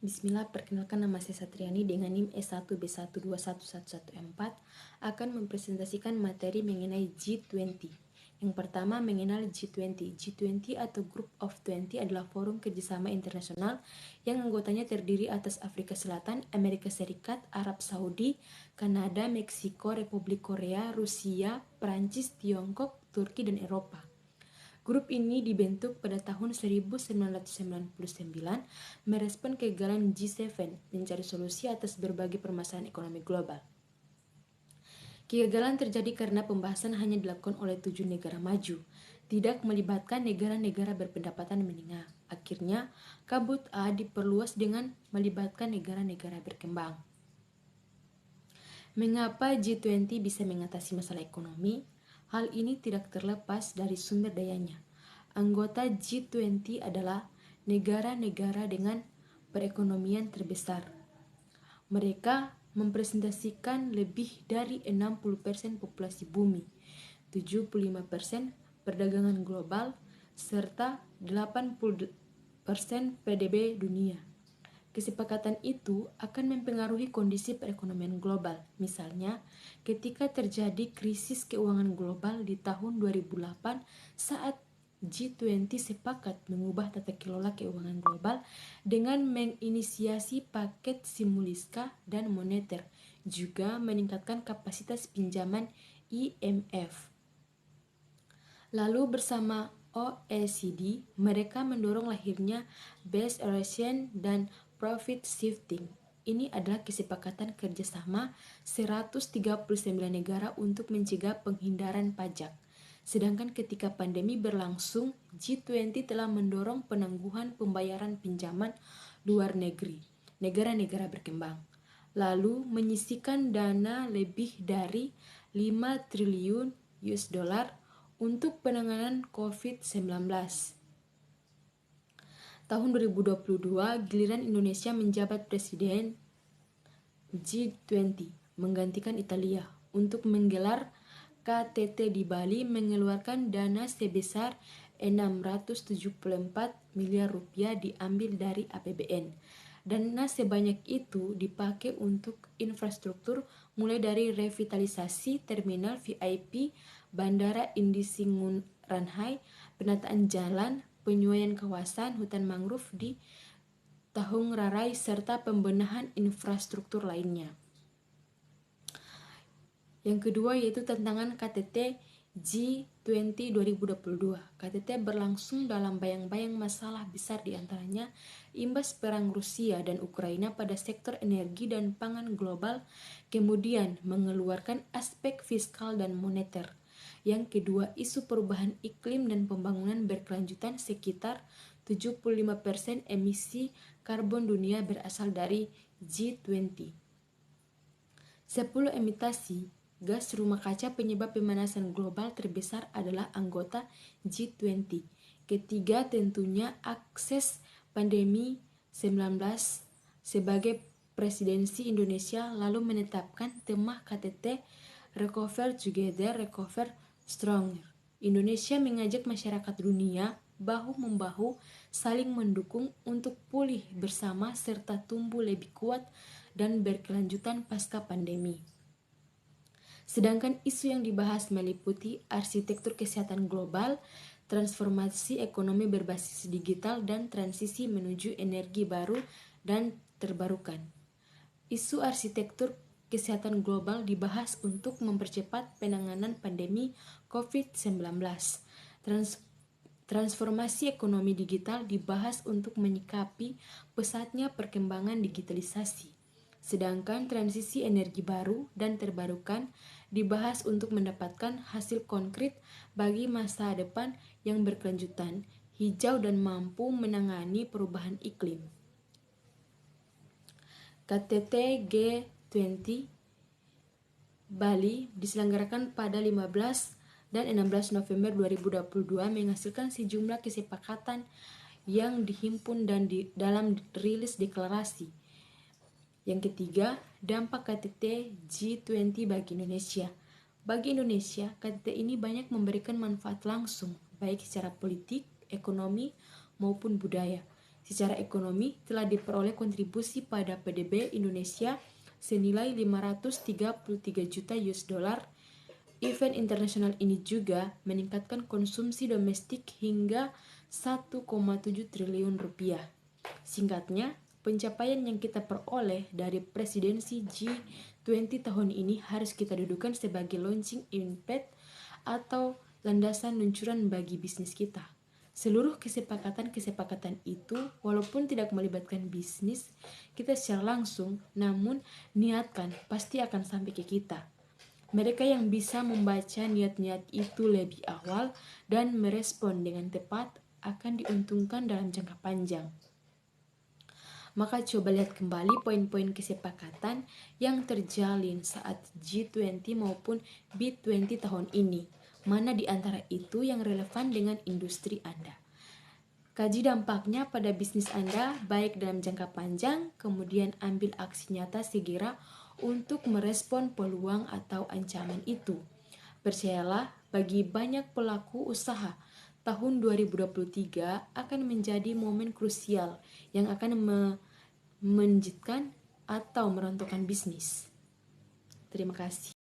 Bismillah, perkenalkan nama saya Satriani dengan NIM S1B1211114 akan mempresentasikan materi mengenai G20. Yang pertama, mengenal G20. G20 atau Group of 20 adalah forum kerjasama internasional yang anggotanya terdiri atas Afrika Selatan, Amerika Serikat, Arab Saudi, Kanada, Meksiko, Republik Korea, Rusia, Prancis, Tiongkok, Turki, dan Eropa. Grup ini dibentuk pada tahun 1999 merespon kegagalan G7 mencari solusi atas berbagai permasalahan ekonomi global. Kegagalan terjadi karena pembahasan hanya dilakukan oleh 7 negara maju, tidak melibatkan negara-negara berpendapatan menengah. Akhirnya, kabut A diperluas dengan melibatkan negara-negara berkembang. Mengapa G20 bisa mengatasi masalah ekonomi? Hal ini tidak terlepas dari sumber dayanya. Anggota G20 adalah negara-negara dengan perekonomian terbesar. Mereka mempresentasikan lebih dari 60% populasi bumi, 75% perdagangan global, serta 80% PDB dunia. Kesepakatan itu akan mempengaruhi kondisi perekonomian global. Misalnya, ketika terjadi krisis keuangan global di tahun 2008 saat G20 sepakat mengubah tata kelola keuangan global dengan menginisiasi paket simuliska dan moneter, juga meningkatkan kapasitas pinjaman IMF. Lalu bersama OECD, mereka mendorong lahirnya Base Erosion dan Profit Shifting. Ini adalah kesepakatan kerjasama 139 negara untuk mencegah penghindaran pajak. Sedangkan ketika pandemi berlangsung, G20 telah mendorong penangguhan pembayaran pinjaman luar negeri, negara-negara berkembang, lalu menyisihkan dana lebih dari 5 triliun US dollar untuk penanganan COVID-19. Tahun 2022, giliran Indonesia menjabat Presiden G20, menggantikan Italia, untuk menggelar KTT di Bali, mengeluarkan dana sebesar 674 miliar rupiah diambil dari APBN. Dana sebanyak itu dipakai untuk infrastruktur mulai dari revitalisasi terminal VIP, Bandara Indi Singun-Ranhai, penataan jalan, penyuaian kawasan hutan mangrove di Tahung Rarai, serta pembenahan infrastruktur lainnya. Yang kedua yaitu tantangan KTT G20 2022. KTT berlangsung dalam bayang-bayang masalah besar diantaranya imbas perang Rusia dan Ukraina pada sektor energi dan pangan global, kemudian mengeluarkan aspek fiskal dan moneter. Yang kedua, isu perubahan iklim dan pembangunan berkelanjutan. Sekitar 75% emisi karbon dunia berasal dari G20. 10 emisi gas rumah kaca penyebab pemanasan global terbesar adalah anggota G20. Ketiga, tentunya akses pandemi 19 sebagai presidensi Indonesia lalu menetapkan tema KTT Recover Together, Recover Stronger. Indonesia mengajak masyarakat dunia bahu-membahu saling mendukung untuk pulih bersama serta tumbuh lebih kuat dan berkelanjutan pasca pandemi. Sedangkan isu yang dibahas meliputi arsitektur kesehatan global, transformasi ekonomi berbasis digital, dan transisi menuju energi baru dan terbarukan. Isu arsitektur kesehatan global dibahas untuk mempercepat penanganan pandemi COVID-19. Transformasi ekonomi digital dibahas untuk menyikapi pesatnya perkembangan digitalisasi. Sedangkan transisi energi baru dan terbarukan dibahas untuk mendapatkan hasil konkret bagi masa depan yang berkelanjutan, hijau, dan mampu menangani perubahan iklim. KTT G20 Bali diselenggarakan pada 15 dan 16 November 2022 menghasilkan sejumlah kesepakatan yang dihimpun dan dalam rilis deklarasi. Yang ketiga, dampak KTT G20 bagi Indonesia. Bagi Indonesia, KTT ini banyak memberikan manfaat langsung, baik secara politik, ekonomi, maupun budaya. Secara ekonomi telah diperoleh kontribusi pada PDB Indonesia senilai 533 juta US dollar. Event internasional ini juga meningkatkan konsumsi domestik hingga 1,7 triliun rupiah. Singkatnya, pencapaian yang kita peroleh dari presidensi G20 tahun ini harus kita dudukan sebagai launching impact atau landasan luncuran bagi bisnis kita. Seluruh kesepakatan-kesepakatan itu, walaupun tidak melibatkan bisnis kita secara langsung, namun niatkan pasti akan sampai ke kita. Mereka yang bisa membaca niat-niat itu lebih awal dan merespon dengan tepat akan diuntungkan dalam jangka panjang. Maka coba lihat kembali poin-poin kesepakatan yang terjalin saat G20 maupun B20 tahun ini. Mana di antara itu yang relevan dengan industri Anda? Kaji dampaknya pada bisnis Anda baik dalam jangka panjang, kemudian ambil aksi nyata segera untuk merespon peluang atau ancaman itu. Percayalah, bagi banyak pelaku usaha, tahun 2023 akan menjadi momen krusial yang akan menjadikan atau merontokkan bisnis. Terima kasih.